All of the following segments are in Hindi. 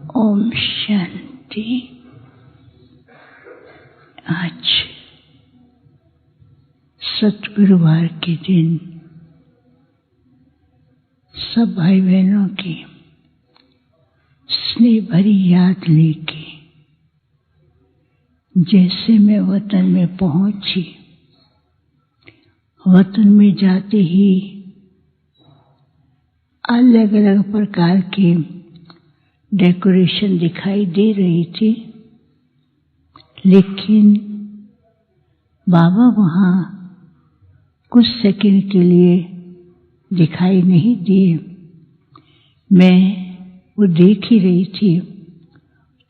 ओम शांति। आज सतगुरुवार के दिन सब भाई बहनों की स्नेह भरी याद लेके जैसे मैं वतन में पहुंची, वतन में जाते ही अलग अलग प्रकार के डेकोरेशन दिखाई दे रही थी, लेकिन बाबा वहाँ कुछ सेकंड के लिए दिखाई नहीं दिए। मैं वो देख ही रही थी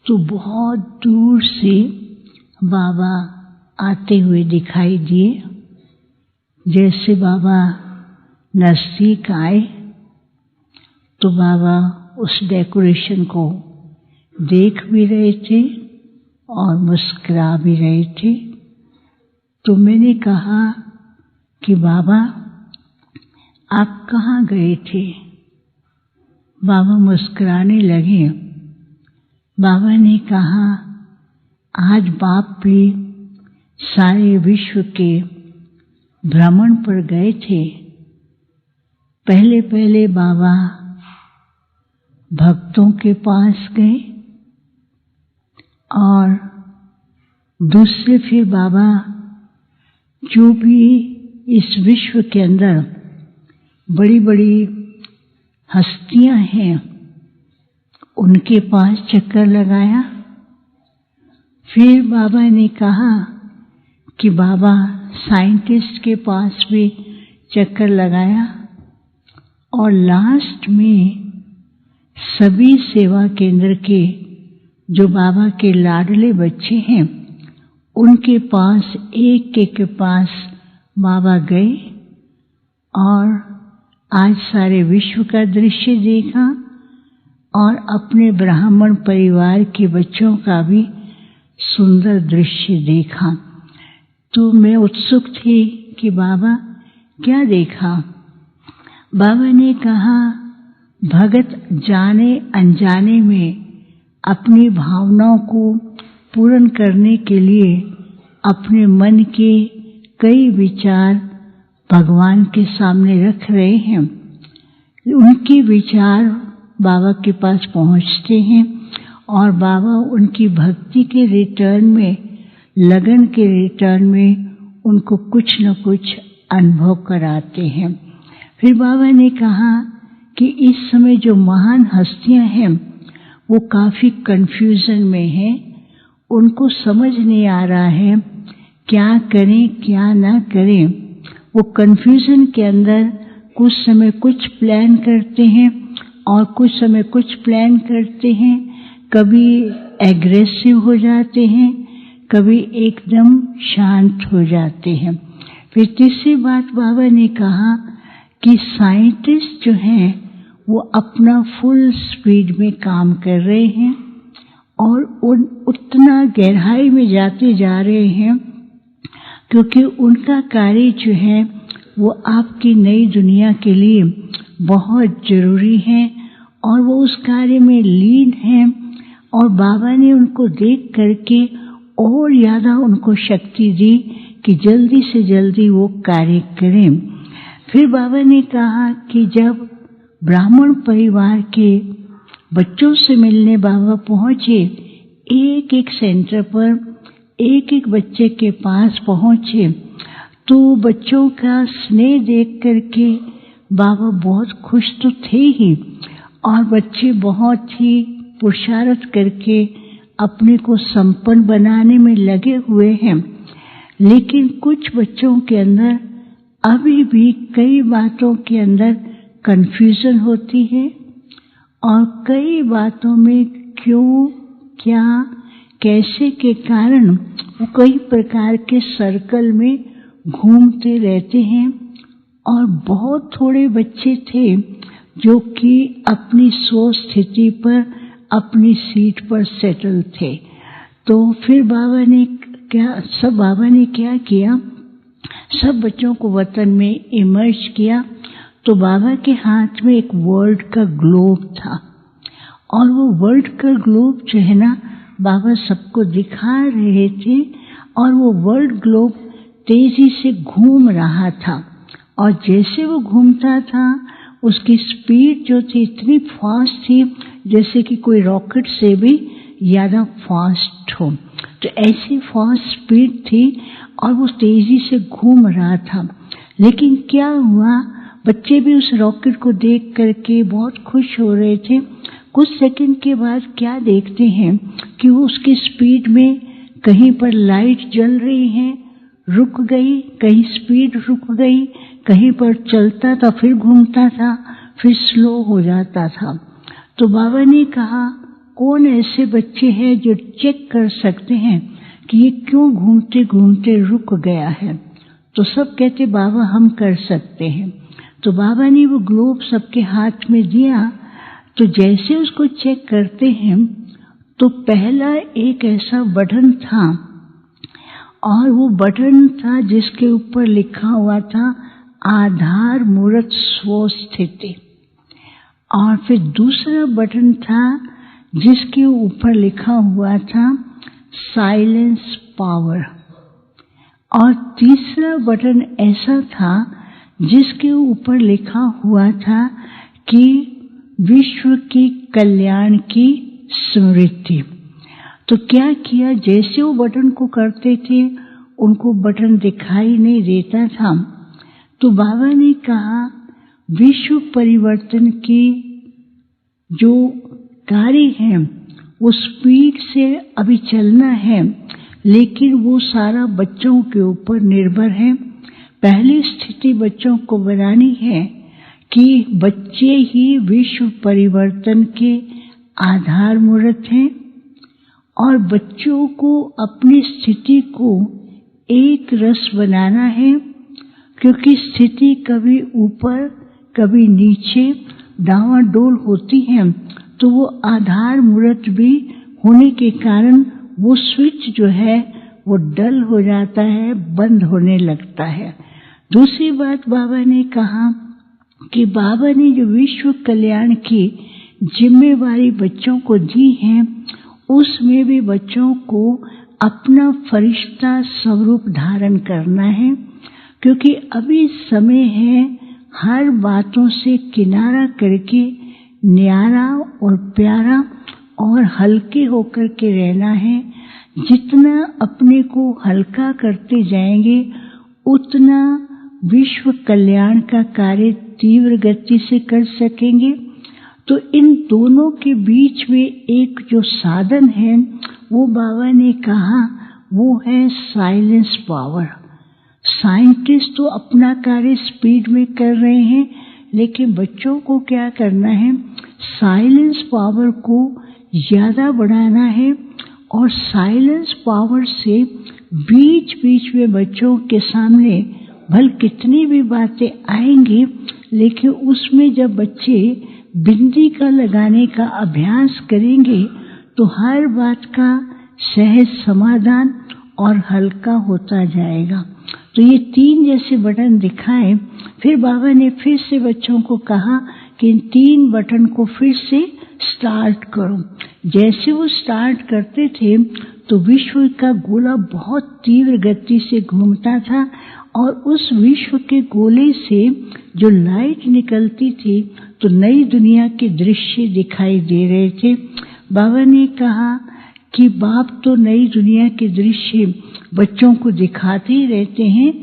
तो बहुत दूर से बाबा आते हुए दिखाई दिए। जैसे बाबा नजदीक आए तो बाबा उस डेकोरेशन को देख भी रहे थे और मुस्कुरा भी रहे थे। तो मैंने कहा कि बाबा आप कहाँ गए थे? बाबा मुस्कुराने लगे। बाबा ने कहा आज बाप भी सारे विश्व के भ्रमण पर गए थे। पहले पहले बाबा भक्तों के पास गए और दूसरे फिर बाबा जो भी इस विश्व के अंदर बड़ी बड़ी हस्तियां हैं उनके पास चक्कर लगाया। फिर बाबा ने कहा कि बाबा साइंटिस्ट के पास भी चक्कर लगाया और लास्ट में सभी सेवा केंद्र के जो बाबा के लाडले बच्चे हैं उनके पास एक एक के पास बाबा गए और आज सारे विश्व का दृश्य देखा और अपने ब्राह्मण परिवार के बच्चों का भी सुंदर दृश्य देखा। तो मैं उत्सुक थी कि बाबा क्या देखा। बाबा ने कहा भगत जाने अनजाने में अपनी भावनाओं को पूर्ण करने के लिए अपने मन के कई विचार भगवान के सामने रख रहे हैं। उनके विचार बाबा के पास पहुंचते हैं और बाबा उनकी भक्ति के रिटर्न में, लगन के रिटर्न में उनको कुछ न कुछ अनुभव कराते हैं। फिर बाबा ने कहा कि इस समय जो महान हस्तियां हैं वो काफ़ी कंफ्यूजन में हैं, उनको समझ नहीं आ रहा है क्या करें क्या ना करें। वो कंफ्यूजन के अंदर कुछ समय कुछ प्लान करते हैं और कुछ समय कुछ प्लान करते हैं, कभी एग्रेसिव हो जाते हैं, कभी एकदम शांत हो जाते हैं। फिर तीसरी बात बाबा ने कहा कि साइंटिस्ट जो हैं वो अपना फुल स्पीड में काम कर रहे हैं और उतना गहराई में जाते जा रहे हैं क्योंकि उनका कार्य जो है वो आपकी नई दुनिया के लिए बहुत जरूरी है और वो उस कार्य में लीन हैं और बाबा ने उनको देख करके और ज़्यादा उनको शक्ति दी कि जल्दी से जल्दी वो कार्य करें। फिर बाबा ने कहा कि जब ब्राह्मण परिवार के बच्चों से मिलने बाबा पहुँचे, एक एक सेंटर पर एक एक बच्चे के पास पहुँचे तो बच्चों का स्नेह देख करके बाबा बहुत खुश तो थे ही और बच्चे बहुत ही पुरुषार्थ करके अपने को संपन्न बनाने में लगे हुए हैं। लेकिन कुछ बच्चों के अंदर अभी भी कई बातों के अंदर कंफ्यूजन होती है और कई बातों में क्यों, क्या, कैसे के कारण वो कई प्रकार के सर्कल में घूमते रहते हैं। और बहुत थोड़े बच्चे थे जो कि अपनी सोच स्थिति पर अपनी सीट पर सेटल थे। तो फिर बाबा ने क्या किया, सब बच्चों को वतन में इमर्ज किया। तो बाबा के हाथ में एक वर्ल्ड का ग्लोब था और वो वर्ल्ड का ग्लोब जो है ना, बाबा सबको दिखा रहे थे और वो वर्ल्ड ग्लोब तेजी से घूम रहा था। और जैसे वो घूमता था उसकी स्पीड जो थी इतनी फास्ट थी जैसे कि कोई रॉकेट से भी ज़्यादा फास्ट हो। तो ऐसी फास्ट स्पीड थी और वो तेजी से घूम रहा था। लेकिन क्या हुआ, बच्चे भी उस रॉकेट को देख करके बहुत खुश हो रहे थे। कुछ सेकंड के बाद क्या देखते हैं कि वो उसकी स्पीड में कहीं पर लाइट जल रही है, रुक गई, कहीं स्पीड रुक गई, कहीं पर चलता था फिर घूमता था, फिर स्लो हो जाता था। तो बाबा ने कहा कौन ऐसे बच्चे हैं जो चेक कर सकते हैं कि ये क्यों घूमते घूमते रुक गया है। तो सब कहते बाबा हम कर सकते हैं। तो बाबा ने वो ग्लोब सबके हाथ में दिया। तो जैसे उसको चेक करते हैं तो पहला एक ऐसा बटन था और वो बटन था जिसके ऊपर लिखा हुआ था आधार मूर्त स्वस्थिति। और फिर दूसरा बटन था जिसके ऊपर लिखा हुआ था साइलेंस पावर। और तीसरा बटन ऐसा था जिसके ऊपर लिखा हुआ था कि विश्व की कल्याण की स्मृति। तो क्या किया, जैसे वो बटन को करते थे उनको बटन दिखाई नहीं देता था। तो बाबा ने कहा विश्व परिवर्तन की जो कार्य है वो स्पीड से अभी चलना है, लेकिन वो सारा बच्चों के ऊपर निर्भर है। पहली स्थिति बच्चों को बनानी है कि बच्चे ही विश्व परिवर्तन के आधार मूर्त हैं और बच्चों को अपनी स्थिति को एक रस बनाना है, क्योंकि स्थिति कभी ऊपर कभी नीचे डावाडोल होती है। तो वो आधार मूर्त भी होने के कारण वो स्विच जो है वो डल हो जाता है, बंद होने लगता है। दूसरी बात बाबा ने कहा कि बाबा ने जो विश्व कल्याण की जिम्मेवारी बच्चों को दी है उसमें भी बच्चों को अपना फरिश्ता स्वरूप धारण करना है, क्योंकि अभी समय है हर बातों से किनारा करके न्यारा और प्यारा और हल्के होकर के रहना है। जितना अपने को हल्का करते जाएंगे उतना विश्व कल्याण का कार्य तीव्र गति से कर सकेंगे। तो इन दोनों के बीच में एक जो साधन है वो बाबा ने कहा वो है साइलेंस पावर। साइंटिस्ट तो अपना कार्य स्पीड में कर रहे हैं, लेकिन बच्चों को क्या करना है, साइलेंस पावर को ज्यादा बढ़ाना है। और साइलेंस पावर से बीच बीच में बच्चों के सामने भले कितनी भी बातें आएंगी, लेकिन उसमें जब बच्चे बिंदी का लगाने का अभ्यास करेंगे तो हर बात का सहज समाधान और हल्का होता जाएगा। तो ये तीन जैसे बटन दिखाए। फिर बाबा ने फिर से बच्चों को कहा कि इन तीन बटन को फिर से स्टार्ट करो। जैसे वो स्टार्ट करते थे तो विश्व का गोला बहुत तीव्र गति से घूमता था और उस विश्व के गोले से जो लाइट निकलती थी तो नई दुनिया के दृश्य दिखाई दे रहे थे। बाबा ने कहा कि बाप तो नई दुनिया के दृश्य बच्चों को दिखाते ही रहते हैं,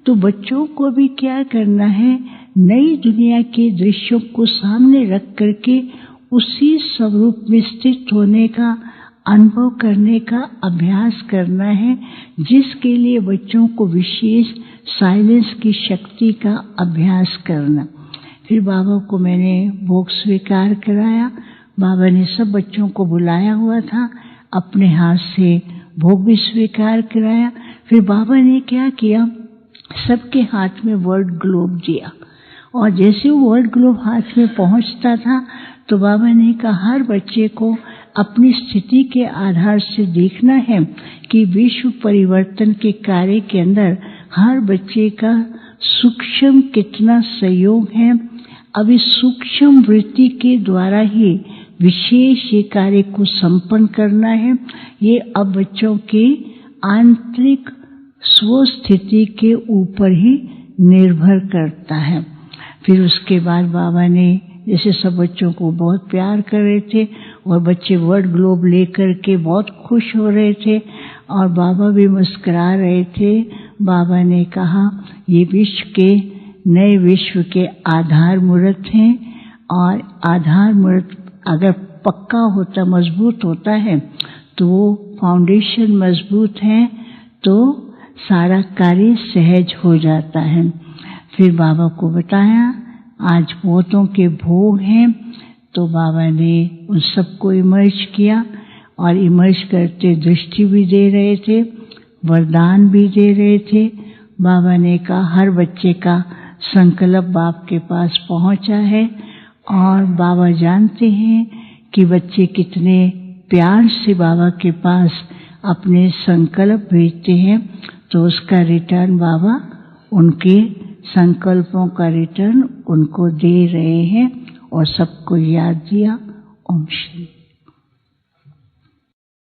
तो बच्चों को भी क्या करना है, नई दुनिया के दृश्यों को सामने रख करके उसी स्वरूप में स्थित होने का अनुभव करने का अभ्यास करना है, जिसके लिए बच्चों को विशेष साइलेंस की शक्ति का अभ्यास करना। फिर बाबा को मैंने भोग स्वीकार कराया। बाबा ने सब बच्चों को बुलाया हुआ था, अपने हाथ से भोग भी स्वीकार कराया। फिर बाबा ने क्या किया, सबके हाथ में वर्ल्ड ग्लोब दिया और जैसे वो वर्ल्ड ग्लोब हाथ में पहुंचता था तो बाबा ने कहा हर बच्चे को अपनी स्थिति के आधार से देखना है कि विश्व परिवर्तन के कार्य के अंदर हर बच्चे का सूक्ष्म कितना सहयोग है। अब इस सूक्ष्म वृत्ति के द्वारा ही विशेष ये कार्य को संपन्न करना है, ये अब बच्चों की आंतरिक स्व स्थिति के ऊपर ही निर्भर करता है। फिर उसके बाद बाबा ने जैसे सब बच्चों को बहुत प्यार कर रहे थे और बच्चे वर्ड ग्लोब लेकर के बहुत खुश हो रहे थे और बाबा भी मुस्कुरा रहे थे। बाबा ने कहा ये विश्व के नए विश्व के आधार मूर्त हैं और आधार मूर्त अगर पक्का होता, मजबूत होता है तो वो फाउंडेशन मजबूत है तो सारा कार्य सहज हो जाता है। फिर बाबा को बताया आज पोतों के भोग हैं, तो बाबा ने उन सबको इमर्ज किया और इमर्ज करते दृष्टि भी दे रहे थे, वरदान भी दे रहे थे। बाबा ने कहा हर बच्चे का संकल्प बाप के पास पहुंचा है और बाबा जानते हैं कि बच्चे कितने प्यार से बाबा के पास अपने संकल्प भेजते हैं, तो उसका रिटर्न बाबा उनके संकल्पों का रिटर्न उनको दे रहे हैं और सबको याद दिया। ओम शांति।